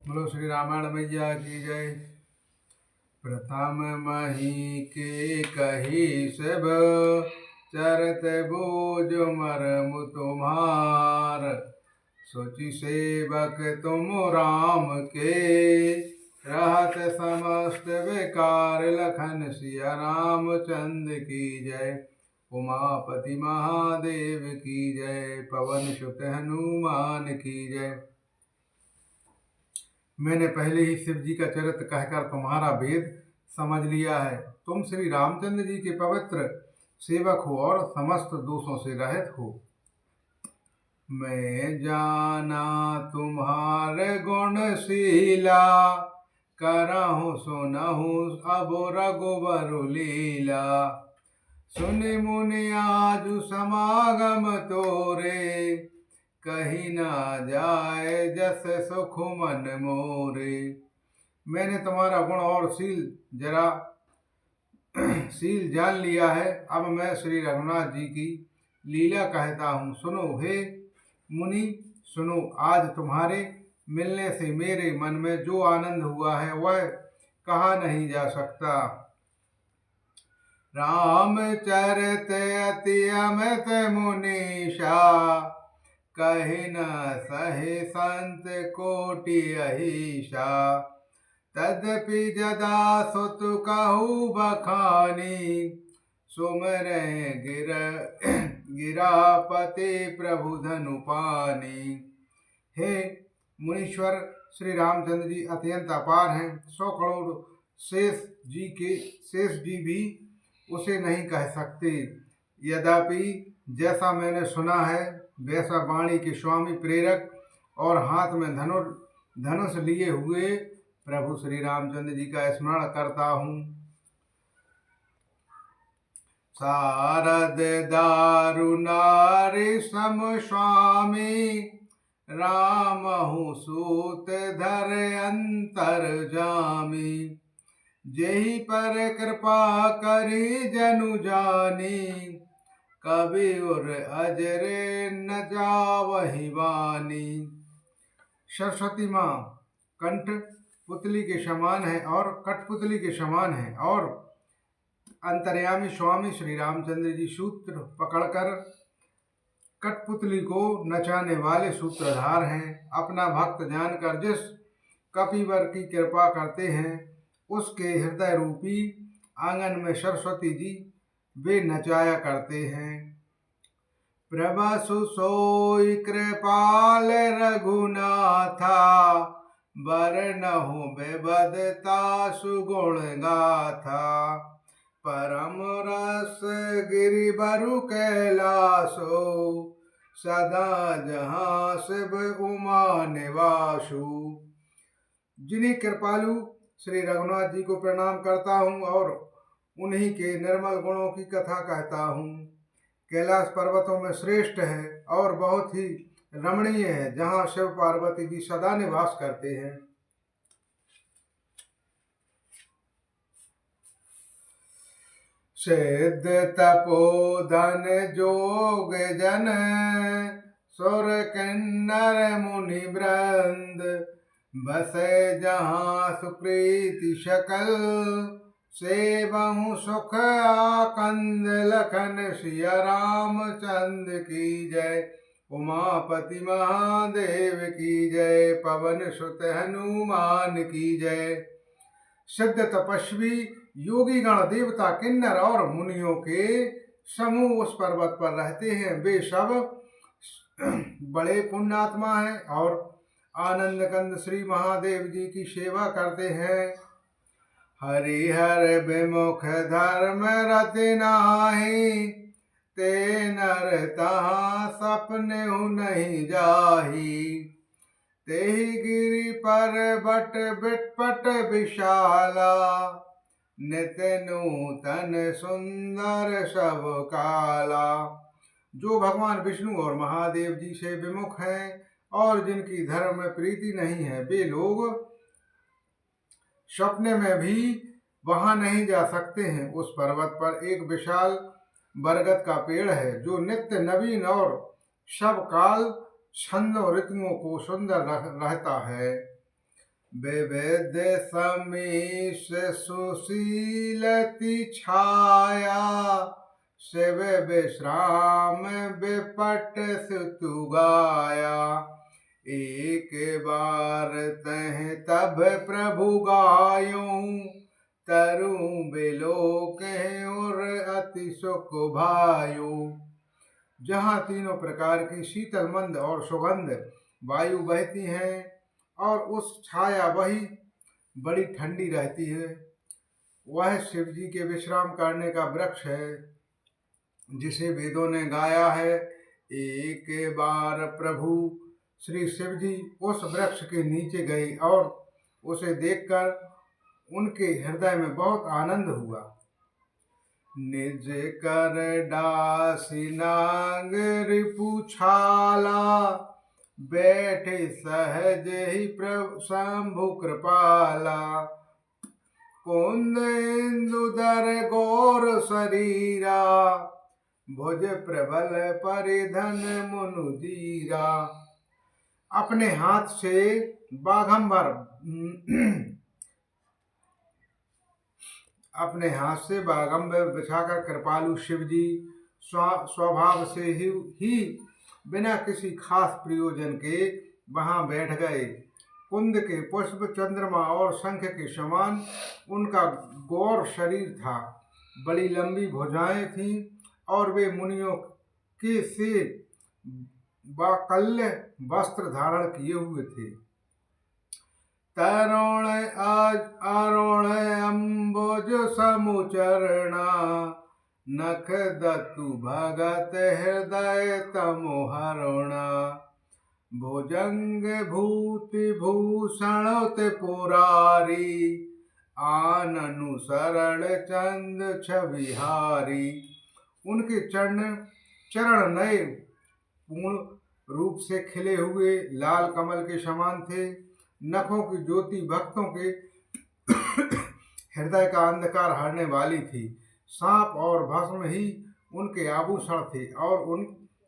बोलो श्री रामायण मैया की जय। प्रथम मही के कही सब चरत बोझ मरम तुम्हार। सोचि सेवक तुम राम के रहत समस्त बेकार। लखन सिया रामचंद्र की जय। उमापति महादेव की जय। पवन सुत हनुमान की जय। मैंने पहले ही शिव जी का चरित्र कहकर तुम्हारा भेद समझ लिया है। तुम श्री रामचंद्र जी के पवित्र सेवक हो और समस्त दोषों से रहित हो। मैं जाना तुम्हारे गुणशीला, करहु सुनहु अब रघुबर लीला। सुनि मुनि आजु समागम तोरे, कहीं ना जाए जस सुख मन मोरे। मैंने तुम्हारा गुण और सील जान लिया है। अब मैं श्री रघुनाथ जी की लीला कहता हूँ। सुनो हे मुनि, सुनो। आज तुम्हारे मिलने से मेरे मन में जो आनंद हुआ है वह कहा नहीं जा सकता। रामचरित अति अमित मुनीषा, कहे न सहे संत कोटि अहिषा। तदपि जदा सुत कहु बखानी, सुमरे गिरापति प्रभु धनु पानी। हे मुनीश्वर, श्री रामचंद्र जी अत्यंत अपार हैं। 100 करोड़ शेष जी भी उसे नहीं कह सकते। यद्यपि जैसा मैंने सुना है वैसा वाणी के स्वामी प्रेरक और हाथ में धनुष लिए हुए प्रभु श्री रामचंद्र जी का स्मरण करता हूँ। शारद दारु नारी सम स्वामी, रामहु सूत धर अंतर जामी। जेहि पर कृपा करी जनु जानी, कभी उर अजरे न जावहि वानी। सरस्वती माँ कंठ पुतली के समान है और कठपुतली के समान है और अंतर्यामी स्वामी श्री रामचंद्र जी सूत्र पकड़कर कठपुतली को नचाने वाले सूत्रधार हैं। अपना भक्त जानकर जिस कपिवर की कृपा करते हैं उसके हृदय रूपी आंगन में सरस्वती जी वे नचाया करते हैं। प्रभसु सोई कृपाल रघुनाथा, बरनहु बेबदता सुगुण गाथा। परम रस गिरिबरु कैलासो, सदा जहाँ शिव उमा निवासु। जिन्हीं कृपालु श्री रघुनाथ जी को प्रणाम करता हूँ और उन्हीं के निर्मल गुणों की कथा कहता हूँ। कैलाश पर्वतों में श्रेष्ठ है और बहुत ही रमणीय है, जहाँ शिव पार्वती जी सदा निवास करते हैं। सिद्ध तपोधन जोग जन, सुर किन्नर मुनि वृंद। बसे जहाँ सुप्रीति सकल, सेवहु सुख आकंद। लखन सिया रामचंद्र की जय। उमापति महादेव की जय। पवन सुत हनुमान की जय। सिद्ध तपस्वी योगी गण देवता किन्नर और मुनियों के समूह उस पर्वत पर रहते हैं। वे सब बड़े पुण्यात्मा हैं और आनंद कंद श्री महादेव जी की सेवा करते हैं। हरिहर विमुख धर्म रति नाही, ते नर तहाँ सपने नहीं जाही। तेहि गिरि पर्वत बिटपट विशाला, नित नूतन सुंदर सब काला। जो भगवान विष्णु और महादेव जी से विमुख हैं और जिनकी धर्म में प्रीति नहीं है, वे लोग सपने में भी वहां नहीं जा सकते हैं। उस पर्वत पर एक विशाल बरगद का पेड़ है जो नित्य नवीन और सब काल छंदों ऋतुओं को सुंदर रहता है। विविध समीश सुशीलति छाया, शिव विश्राम विपट सुतु गाया। एक बार तह तब प्रभु गायों, तरु बिलोक और अति सुख भायो। जहाँ तीनों प्रकार की शीतल मंद और सुगंध वायु बहती हैं और उस छाया वही बड़ी ठंडी रहती है, वह शिव जी के विश्राम करने का वृक्ष है, जिसे वेदों ने गाया है। एक बार प्रभु श्री शिव जी उस वृक्ष के नीचे गए और उसे देखकर उनके हृदय में बहुत आनंद हुआ। निज कर डासी नाग रिपुछाला, बैठे सहज ही प्रभु शंभु कृपाला। कुंद इंदुदर गौर शरीरा, भुज प्रबल परिधन मुनुदीरा। अपने हाथ से बाघंबर बिछाकर कृपालु शिव जी स्वभाव से ही बिना किसी खास प्रयोजन के वहां बैठ गए। कुंद के पुष्प, चंद्रमा और शंख के समान उनका गौर शरीर था, बड़ी लंबी भुजाएं थीं और वे मुनियों के से बाकल्य वस्त्र धारण किए हुए थे। तरुण अरुण अम्बुज समुचरणा, नख दतु भगत हृदय तमोहरुणा। भुजंग भूति भूषण पुरारी, आननु शरण चंद छविहारी। उनके चरण नए पूर्ण रूप से खिले हुए लाल कमल के समान थे। नखों की ज्योति भक्तों के हृदय का अंधकार हरने वाली थी। सांप और भस्म ही उनके आभूषण थे और उन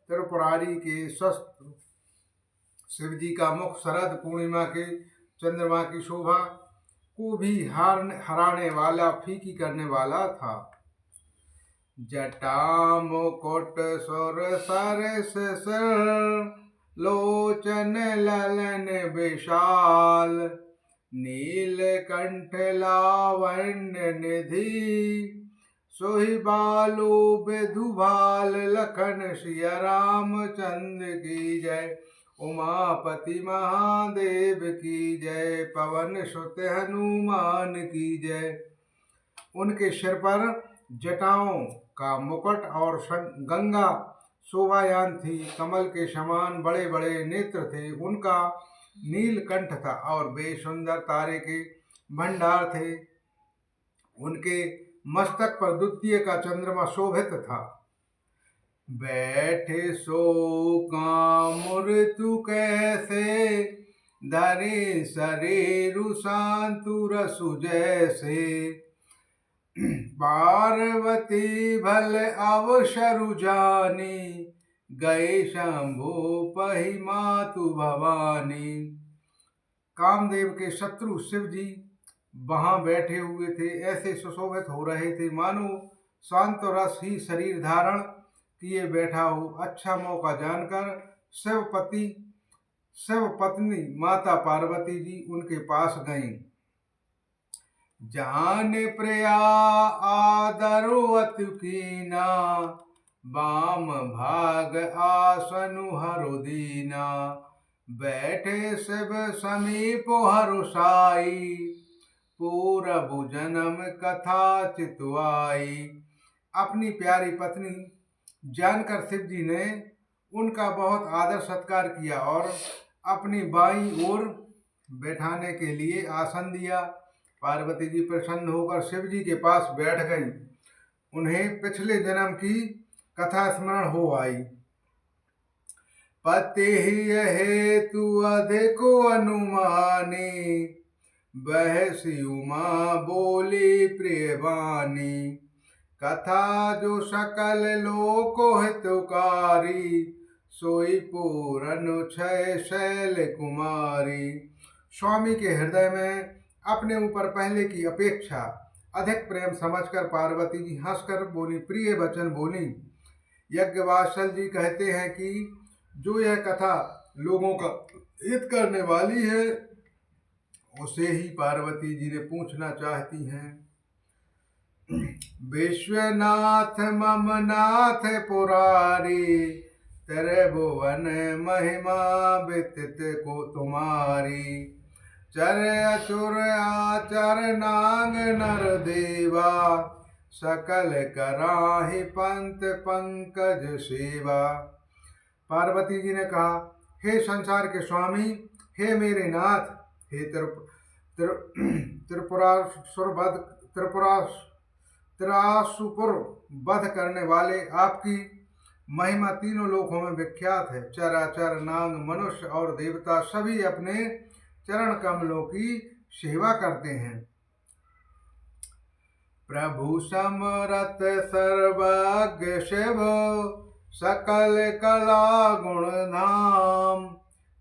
त्रिपुरारी के शस्त्र शिव जी का मुख शरद पूर्णिमा के चंद्रमा की शोभा को भी हराने वाला, फीकी करने वाला था। जटा मुकुट सुर सरस लोचन ललन विशाल, नीलकंठ लावण्य निधि। सोहि बालो विधुभाल, लखन सिया रामचंद्र की जय। उमापति महादेव की जय, पवन सुत हनुमान की जय। उनके सिर पर जटाओं का मुकुट और गंगा शोभायान थी। कमल के समान बड़े बड़े नेत्र थे। उनका नीलकंठ था और वे सुंदर तारे के भंडार थे। उनके मस्तक पर द्वितीय का चंद्रमा शोभित था। बैठे सो कामुरतु कैसे, धरे शरीरु शांतु रसु जैसे। पार्वती भल अवसरु जानी, गए शंभु पहि मातु भवानी। कामदेव के शत्रु शिव जी वहां बैठे हुए थे, ऐसे सुशोभित हो रहे थे मानो शांत रस ही शरीर धारण किए बैठा हो। अच्छा मौका जानकर शिव पत्नी माता पार्वती जी उनके पास गईं। जान प्रिया आदरो अति कीना, वाम भाग आसनु हरु दीना। बैठे शिव समीप हरु साई, पूरब जन्म कथा चितवाई। अपनी प्यारी पत्नी जानकर शिव जी ने उनका बहुत आदर सत्कार किया और अपनी बाईं ओर बैठाने के लिए आसन दिया। पार्वती जी प्रसन्न होकर शिव जी के पास बैठ गई। उन्हें पिछले जन्म की कथा स्मरण हो आई। पति हेतु अधिक अनुमानी, बहसी उमा बोली प्रियवानी। कथा जो सकल लोको हितकारी, सोई पूरन क्षय शैल कुमारी। स्वामी के हृदय में अपने ऊपर पहले की अपेक्षा अधिक प्रेम समझकर पार्वती जी हंसकर बोली, प्रिय वचन बोली। यज्ञवात्सल जी कहते हैं कि जो यह कथा लोगों का हित करने वाली है उसे ही पार्वती जी ने पूछना चाहती हैं। विश्वनाथ मम नाथ पुरारी, तेरे भुवन महिमा विदित को तुम्हारी। चर अचुर आचर नाग नर देवा, सकल कराहि पंत पंकज सेवा। पार्वती जी ने कहा, हे संसार के स्वामी, हे मेरे नाथ, हे त्रिपुरासुर वध करने वाले, आपकी महिमा तीनों लोकों में विख्यात है। चराचर नाग मनुष्य और देवता सभी अपने चरण कमलों की सेवा करते हैं। प्रभु समरत सर्वज्ञ शिव, सकल कला गुण धाम।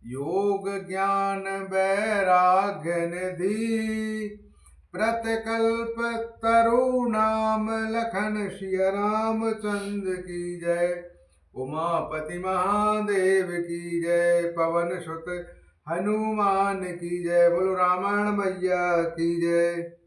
योग ज्ञान वैराग्य निधि, प्रतिकल्प तरु नाम। लखन सिया राम चंद्र की जय, उमापति महादेव की जय। पवन सुत हनुमान की जय। बोलो रामायण मैया की जय।